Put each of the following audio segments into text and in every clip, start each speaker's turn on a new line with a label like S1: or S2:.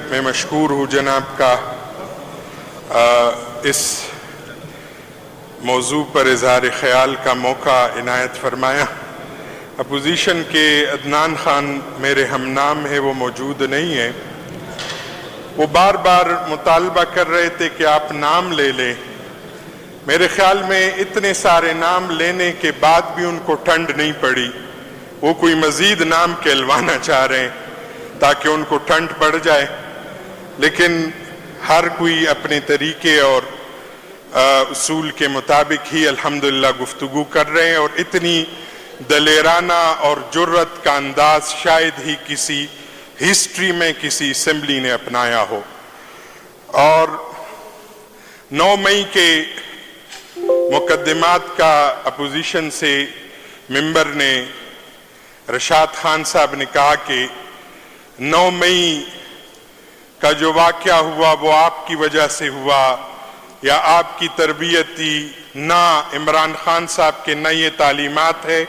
S1: میں مشکور ہوں جناب کا اس موضوع پر اظہار خیال کا موقع عنایت فرمایا۔ اپوزیشن کے عدنان خان میرے ہم نام ہے، وہ موجود نہیں ہے۔ وہ بار بار مطالبہ کر رہے تھے کہ آپ نام لے لیں۔ میرے خیال میں اتنے سارے نام لینے کے بعد بھی ان کو ٹھنڈ نہیں پڑی، وہ کوئی مزید نام کہلوانا چاہ رہے ہیں تاکہ ان کو ٹھنڈ پڑ جائے، لیکن ہر کوئی اپنے طریقے اور اصول کے مطابق ہی الحمدللہ گفتگو کر رہے ہیں، اور اتنی دلیرانہ اور جرت کا انداز شاید ہی کسی ہسٹری میں کسی اسمبلی نے اپنایا ہو۔ اور 9 مئی کے مقدمات کا اپوزیشن سے ممبر نے رشاد خان صاحب نے کہا کہ 9 مئی کا جو واقعہ ہوا وہ آپ کی وجہ سے ہوا، یا آپ کی تربیت تھی، نہ عمران خان صاحب کے نہ یہ تعلیمات ہے،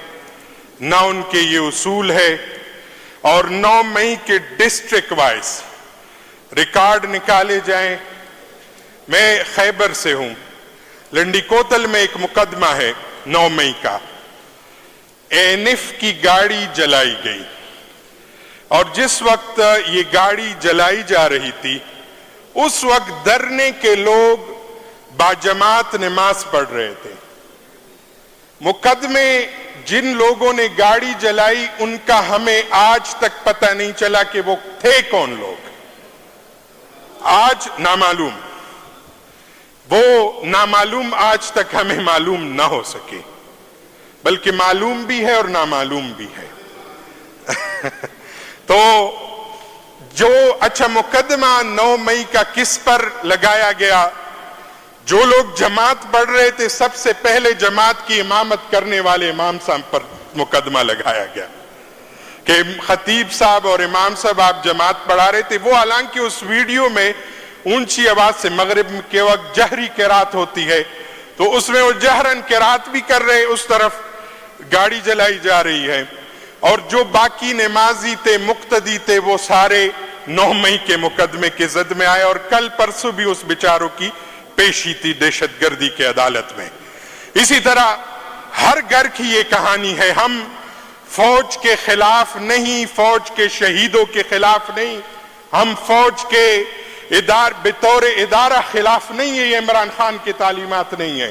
S1: نہ ان کے یہ اصول ہے۔ اور 9 مئی کے ڈسٹرکٹ وائز ریکارڈ نکالے جائیں۔ میں خیبر سے ہوں، لنڈی کوتل میں ایک مقدمہ ہے 9 مئی کا، اینف کی گاڑی جلائی گئی، اور جس وقت یہ گاڑی جلائی جا رہی تھی اس وقت دھرنے کے لوگ باجماعت نماز پڑھ رہے تھے۔ مقدمے جن لوگوں نے گاڑی جلائی ان کا ہمیں آج تک پتہ نہیں چلا کہ وہ تھے کون لوگ، آج نامعلوم، وہ نامعلوم آج تک ہمیں معلوم نہ ہو سکے، بلکہ معلوم بھی ہے اور نامعلوم بھی ہے۔ تو جو اچھا مقدمہ 9 مئی کا کس پر لگایا گیا؟ جو لوگ جماعت پڑھ رہے تھے سب سے پہلے جماعت کی امامت کرنے والے امام صاحب پر مقدمہ لگایا گیا کہ خطیب صاحب اور امام صاحب آپ جماعت پڑھا رہے تھے۔ وہ حالانکہ اس ویڈیو میں اونچی آواز سے مغرب کے وقت جہری قرات ہوتی ہے، تو اس میں وہ جہرن قرات بھی کر رہے، اس طرف گاڑی جلائی جا رہی ہے، اور جو باقی نمازی تھے مقتدی تھے وہ سارے 9 مئی کے مقدمے کے زد میں آئے، اور کل پرسوں بھی اس بیچاروں کی پیشی تھی دہشت گردی کے عدالت میں۔ اسی طرح ہر گھر کی یہ کہانی ہے۔ ہم فوج کے خلاف نہیں، فوج کے شہیدوں کے خلاف نہیں، ہم فوج کے بطور ادارہ خلاف نہیں ہے، یہ عمران خان کی تعلیمات نہیں ہے۔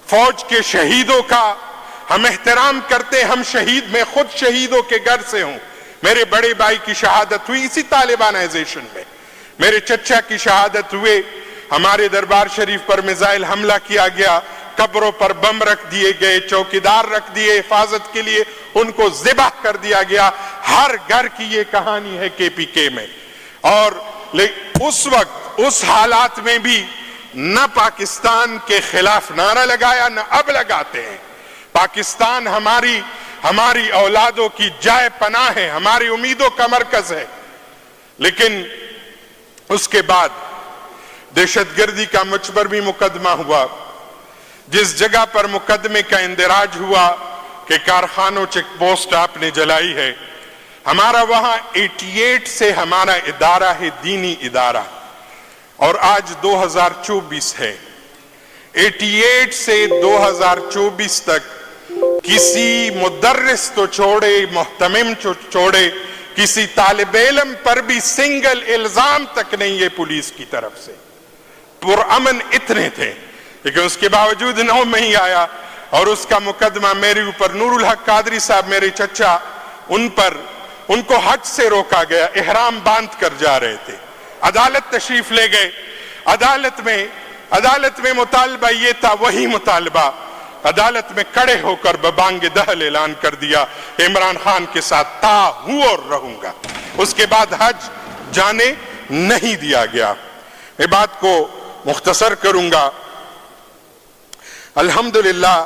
S1: فوج کے شہیدوں کا ہم احترام کرتے، ہم شہید، میں خود شہیدوں کے گھر سے ہوں۔ میرے بڑے بھائی کی شہادت ہوئی اسی طالبانائزیشن میں، میرے چچا کی شہادت ہوئے، ہمارے دربار شریف پر میزائل حملہ کیا گیا، قبروں پر بم رکھ دیے گئے، چوکیدار رکھ دیے حفاظت کے لیے، ان کو ذبح کر دیا گیا۔ ہر گھر کی یہ کہانی ہے کے پی کے میں۔ اور اس وقت اس حالات میں بھی نہ پاکستان کے خلاف نعرہ لگایا، نہ اب لگاتے ہیں۔ پاکستان ہماری اولادوں کی جائے پناہ ہے، ہماری امیدوں کا مرکز ہے، لیکن اس کے بعد دہشت گردی کا مجھ پر بھی مقدمہ ہوا۔ جس جگہ پر مقدمے کا اندراج ہوا کہ کارخانوں چیک پوسٹ آپ نے جلائی ہے، ہمارا وہاں 88 سے ہمارا ادارہ ہے، دینی ادارہ، اور آج 2024 ہے۔ 88 سے 2024 تک کسی مدرس تو چھوڑے، محتمم چھوڑے، کسی طالب علم پر بھی سنگل الزام تک نہیں ہے پولیس کی طرف سے۔ پرامن اتنے تھے، لیکن اس کے باوجود 9 مئی آیا اور اس کا مقدمہ میرے اوپر، نور الحق قادری صاحب میرے چچا، ان کو حج سے روکا گیا، احرام باندھ کر جا رہے تھے، عدالت تشریف لے گئے۔ عدالت میں مطالبہ یہ تھا، وہی مطالبہ عدالت میں کڑے ہو کر ببانگ دہل اعلان کر دیا، عمران خان کے ساتھ تا ہوں اور رہوں گا۔ اس کے بعد حج جانے نہیں دیا گیا۔ میں بات کو مختصر کروں گا۔ الحمدللہ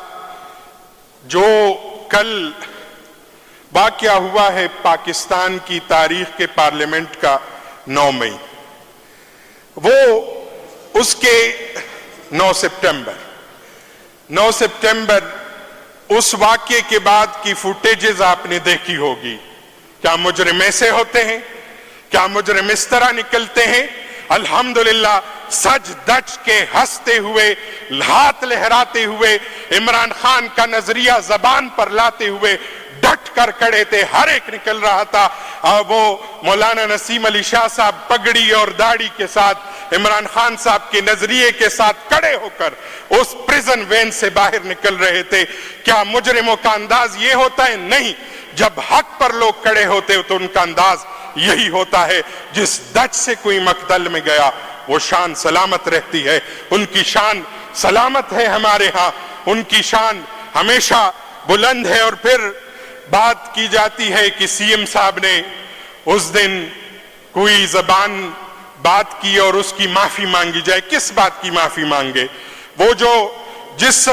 S1: جو کل واقعہ ہوا ہے پاکستان کی تاریخ کے پارلیمنٹ کا 9 مئی، وہ اس کے 9 سپٹمبر اس واقعے کے بعد کی فوٹیجز آپ نے دیکھی ہوگی۔ کیا مجرم ایسے ہوتے ہیں क्या मुजरिम इस तरह निकलते हैं? अल्हम्दुलिल्लाह सज धज के हंसते हुए, हाथ लहराते हुए, इमरान खान का नजरिया जबान पर लाते हुए डट कर खड़े थे, हर एक निकल रहा था। वो मौलाना नसीम अली शाह साहब पगड़ी और दाढ़ी के साथ इमरान खान साहब के नजरिए के साथ खड़े होकर उस प्रिजन वैन से बाहर निकल रहे थे। क्या मुजरिमों का अंदाज ये होता है? नहीं। जब हक पर लोग खड़े होते हो तो उनका अंदाज यही होता है। जिस दज से कोई मकतल में गया वो शान सलामत रहती है, उनकी शान सलामत है हमारे यहाँ, उनकी शान हमेशा बुलंद है। और फिर बात की जाती है कि सीएम साहब ने उस दिन कोई जबान बात की और उसकी माफी मांगी जाए। किस बात की माफी मांगे? वो जो जिस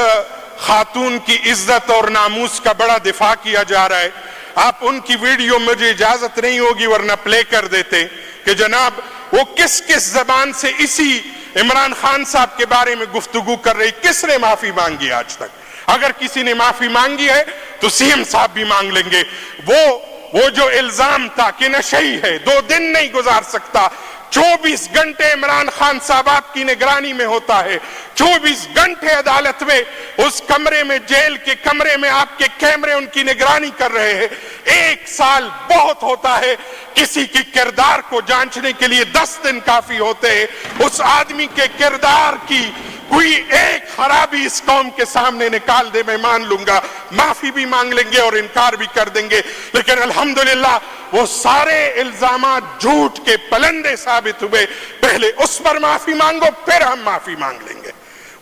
S1: खातून की इज्जत और नामूस का बड़ा दिफा किया जा रहा है, आप उनकी वीडियो, मुझे इजाजत नहीं होगी वरना प्ले कर देते कि जनाब वो किस किस जबान से इसी इमरान खान साहब के बारे में गुफ्तगू कर रही, किसने माफी मांगी आज तक? अगर किसी ने माफी मांगी है तो सीएम साहब भी मांग लेंगे। वो जो इल्जाम था कि नशई है, 2 दिन नहीं गुजार सकता, 24 घंटे इमरान खान साहब आपकी निगरानी में होता है, 24 घंटे अदालत में उस कमरे में, जेल के कमरे में आपके कैमरे उनकी निगरानी कर रहे हैं। 1 साल बहुत होता है, किसी की किरदार को जांचने के लिए 10 दिन काफी होते हैं। उस आदमी के किरदार की कोई एक खराबी इस कौम के सामने निकाल दे, मैं मान लूंगा, माफी भी मांग लेंगे और इनकार भी कर देंगे। लेकिन अल्हम्दुलिल्लाह वो सारे इल्जामात झूठ के पलंदे साबित हुए। पहले उस पर माफी मांगो, फिर हम माफी मांग लेंगे।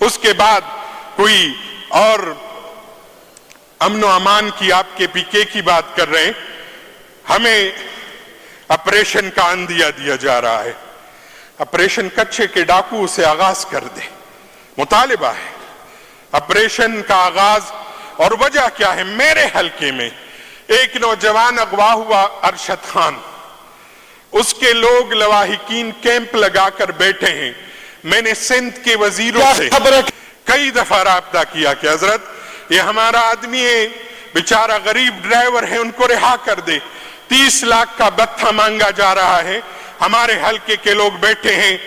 S1: उसके बाद कोई और अमन व अमान की, आपके पीके की बात कर रहे हैं, हमें ऑपरेशन का अंदिया दिया जा रहा है। ऑपरेशन कच्चे के डाकू से आगाज कर दे, मुतालिबा है ऑपरेशन का आगाज। और वजह क्या है? मेरे हलके में एक नौजवान अगवा हुआ, अरशद खान, उसके लोग लवाहिकीन कैंप लगाकर बैठे हैं। मैंने सिंध के वजीरों से कई दफा राब्ता किया कि हजरत ये हमारा आदमी है, बेचारा गरीब ड्राइवर है, उनको रिहा कर दे। 30 लाख का बत्था मांगा जा रहा है, हमारे हलके के लोग बैठे हैं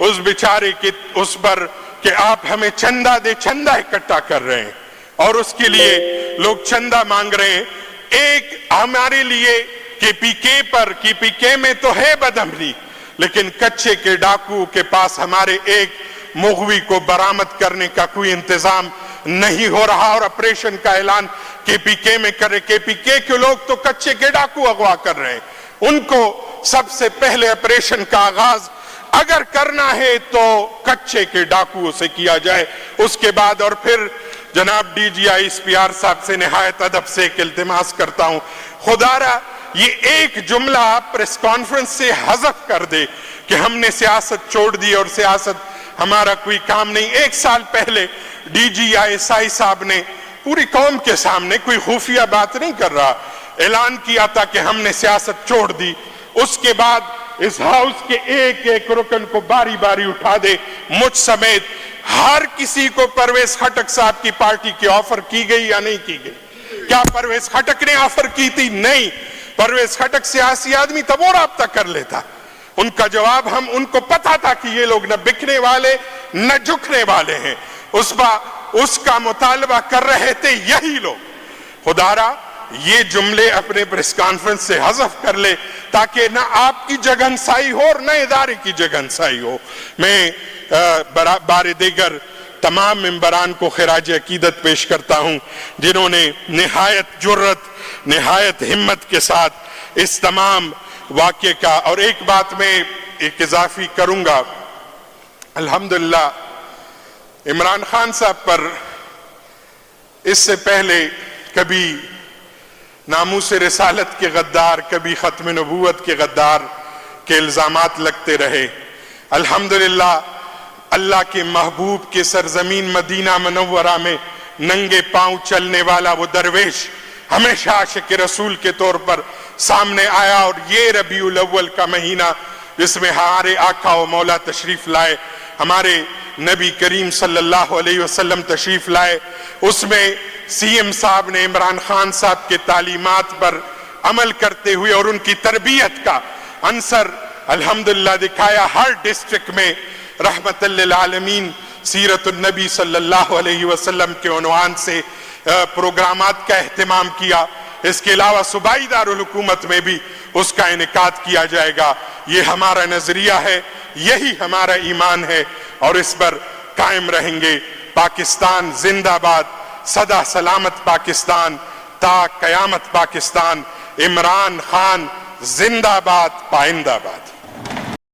S1: उस बेचारे के उस पर कि आप हमें चंदा दे, चंदा इकट्ठा कर रहे हैं और उसके लिए लोग चंदा मांग रहे हैं। एक हमारे लिए केपीके में तो है बदअमली, लेकिन कच्चे के डाकू के पास हमारे एक मुगवी को बरामद करने का कोई इंतजाम नहीं हो रहा और ऑपरेशन का ऐलान केपीके में करे। केपीके के लोग तो कच्चे के डाकू अगवा कर रहे हैं, उनको सबसे पहले ऑपरेशन का आगाज अगर करना है तो कच्चे के डाकुओं से किया जाए। उसके बाद और फिर जनाब डीजीआई एसपीआर साहब से निहायत अदब से एक इल्तिमास करता हूं, खुदारा ये एक जुमला आप प्रेस कॉन्फ्रेंस से हज़फ कर दे कि हमने सियासत छोड़ दी और सियासत हमारा कोई काम नहीं। 1 साल पहले डीजीआई साहब ने पूरी कौम के सामने, कोई खुफिया बात नहीं कर रहा, ऐलान किया था कि हमने सियासत छोड़ दी। उसके बाद इस हाउस के एक एक रुकन को बारी बारी उठा दे, मुझ समेत हर किसी को परवेज खटक साहब की पार्टी की ऑफर की गई या नहीं की गई? क्या परवेज खटक ने ऑफर की थी? नहीं। परवेज खटक सियासी आदमी था, वो राब्ता कर लेता। उनका जवाब उनको पता था कि ये लोग न बिकने वाले न झुकने वाले हैं, उसका मुतालबा कर रहे थे यही लोग। खुदारा ये जुमले अपने प्रेस कॉन्फ्रेंस से हज़फ कर ले ताकि ना आपकी जगहनसाई हो और ना इदारे की जगहनसाई हो। मैं बारे दीगर तमाम मेंबरान को खिराज अकीदत पेश करता हूं जिन्होंने निहायत जुर्रत, निहायत हिम्मत के साथ इस तमाम वाक़े का। और एक बात मैं एक इजाफी करूंगा, अल्हम्दुलिल्लाह इमरान खान साहब पर इससे पहले कभी नामूस रिसालत के गद्दार, कभी खत्म नबूवत के गद्दार के इल्जामात लगते रहे। अल्हम्दुलिल्लाह अल्लाह के महबूब के सरजमीन मदीना मनव्वरा में नंगे पांव चलने वाला वो दरवेश हमेशा आशिक रसूल के तौर पर सामने आया। और ये रबीउल अव्वल का महीना जिसमें हमारे आका व मौला तशरीफ लाए, हमारे नबी करीम सल्लल्लाहु अलैहि वसल्लम तशरीफ लाए, उसमें सीएम साहब ने इमरान खान साहब के तालीमात पर अमल करते हुए और उनकी तरबियत का अंसर अल्हम्दुलिल्लाह दिखाया। हर डिस्ट्रिक्ट में रहमतुल लिल आलमीन सीरतुन नबी सल्लल्लाहु अलैहि वसल्लम के उन्वान से प्रोग्रामात का एहतमाम किया। इसके अलावा सूबाई दारुल हुकूमत में भी उसका इनेकाद किया जाएगा। ये हमारा नजरिया है, यही हमारा ईमान है और इस पर कायम रहेंगे। पाकिस्तान जिंदाबाद, सदा सलामत पाकिस्तान, ता कयामत पाकिस्तान। इमरान खान जिंदाबाद, पाइंदाबाद।